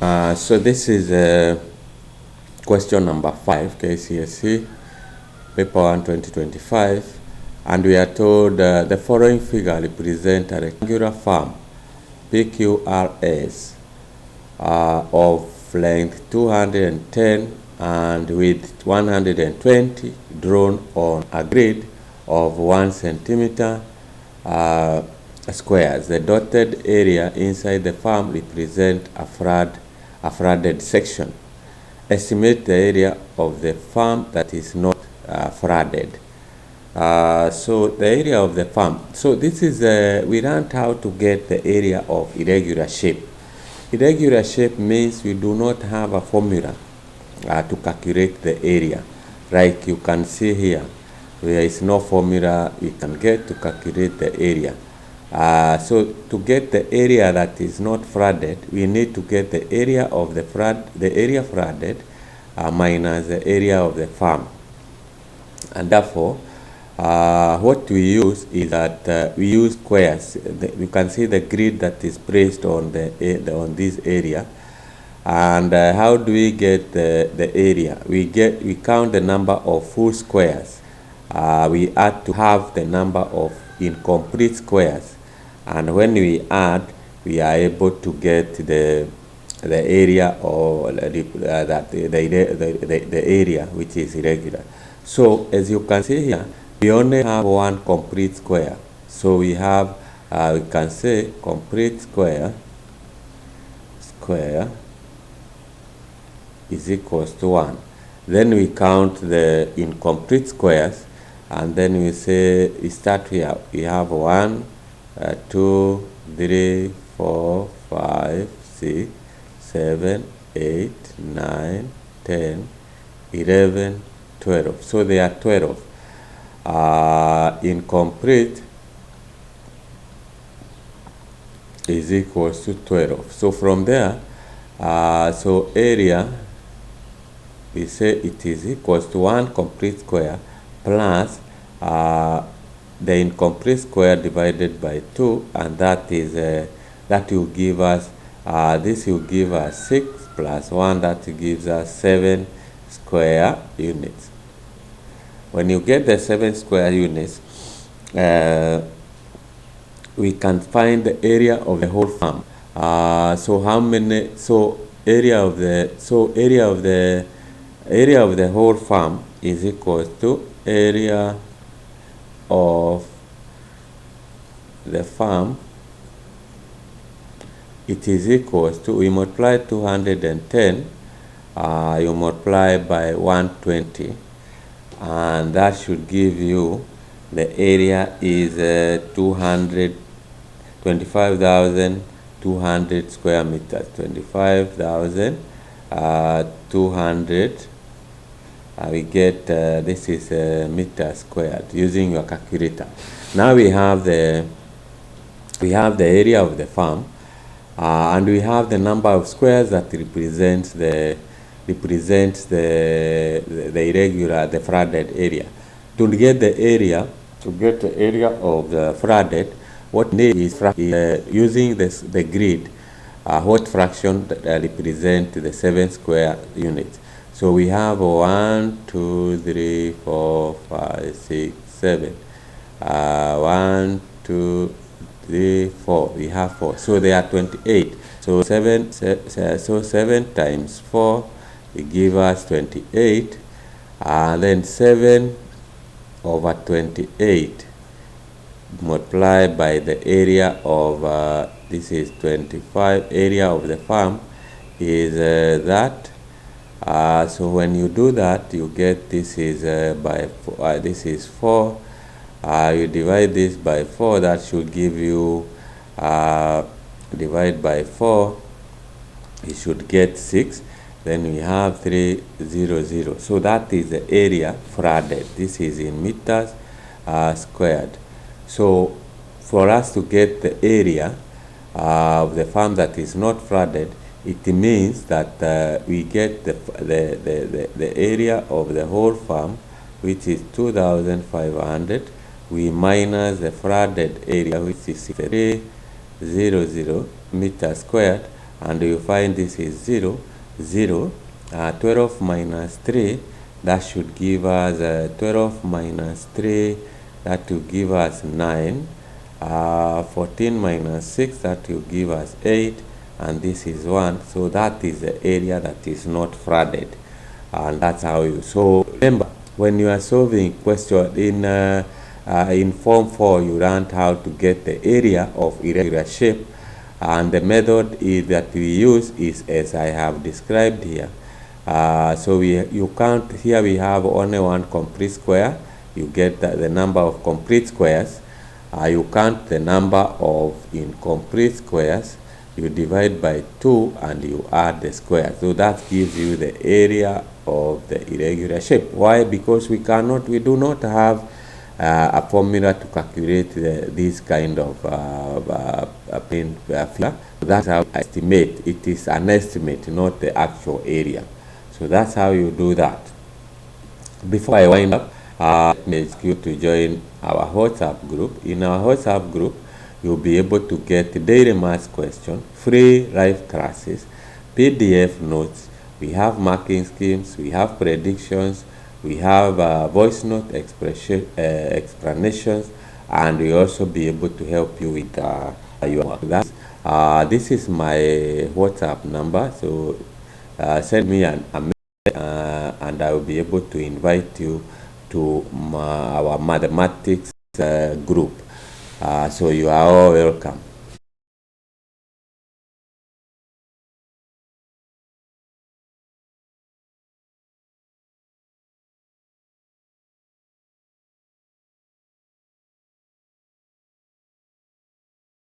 So this is question number 5, Kcse, paper 1 2025, and we are told the following figure represents a rectangular farm PQRS of length 210 and width 120 drawn on a grid of 1 centimeter squares. The dotted area inside the farm represents a flooded section. Estimate the area of the farm that is not flooded. So the area of the farm. So this is, we learned how to get the area of irregular shape. Irregular shape means we do not have a formula to calculate the area. Like you can see here, there is no formula we can get to calculate the area. So to get the area that is not flooded, we need to get the area of the area flooded minus the area of the farm. And therefore, what we use is that we use squares. You can see the grid that is placed on on this area. And how do we get the area? We count the number of full squares. We add to have the number of incomplete squares, and when we add, we are able to get the area or the area which is irregular. So as you can see here, we only have one complete square. So we have we can say complete square is equals to 1. Then we count the incomplete squares, and then we say, we start here. We have 1, 2, 3, 4, 5, 6, 7, 8, 9, 10, 11, 12. So they are 12. Incomplete is equals to 12. So from there, so area, we say it is equals to 1 complete square plus the incomplete square divided by 2, and that is that will give us this will give us 6 plus 1, that gives us 7 square units. When you get the 7 square units, we can find the area of the whole farm. So how many? So area of the whole farm is equal to area of the farm. It is equal to, we multiply 210, you multiply by 120, and that should give you the area is 25,200 square meters. 25,200. We get this is meter squared using your calculator. Now we have the area of the farm, and we have the number of squares that represents the irregular, the flooded area. To get the area of the flooded, what we need is using the grid, what fraction represent the 7 square units. So we have 1, 2, 3, 4, 5, 6, 7. 1, 2, 3, 4. We have 4. So they are 28. So 7 times 4 will give us 28. And then 7 over 28 multiplied by the area of this is 25. Area of the farm is that. So when you do that, you get this is this is 4. You divide this by 4. That should give you divide by 4. You should get 6. Then we have 300. So that is the area flooded. This is in meters squared. So for us to get the area of the farm that is not flooded, it means that we get the area of the whole farm, which is 2,500. We minus the flooded area, which is 300 meters squared, and you find this is 0, 0. 12 minus 3, that should give us 12 minus 3, that will give us 9. 14 minus 6, that will give us 8, and this is 1. So that is the area that is not flooded, and that's how you. So remember, when you are solving question in form 4, you learned how to get the area of irregular shape, and the method that we use is as I have described here. So you count here. We have only one complete square. You get the number of complete squares. You count the number of incomplete squares. You divide by 2 and you add the square. So that gives you the area of the irregular shape. Why? Because we do not have a formula to calculate this kind of figure. That's how I estimate. It is an estimate, not the actual area. So that's how you do that. Before I wind up, let me ask you to join our WhatsApp group. In our WhatsApp group, you'll be able to get daily math question, free live classes, PDF notes. We have marking schemes, we have predictions, we have voice note explanations, and we also be able to help you with your work. This is my WhatsApp number, so send me a message, and I will be able to invite you to our mathematics group. So you are all welcome.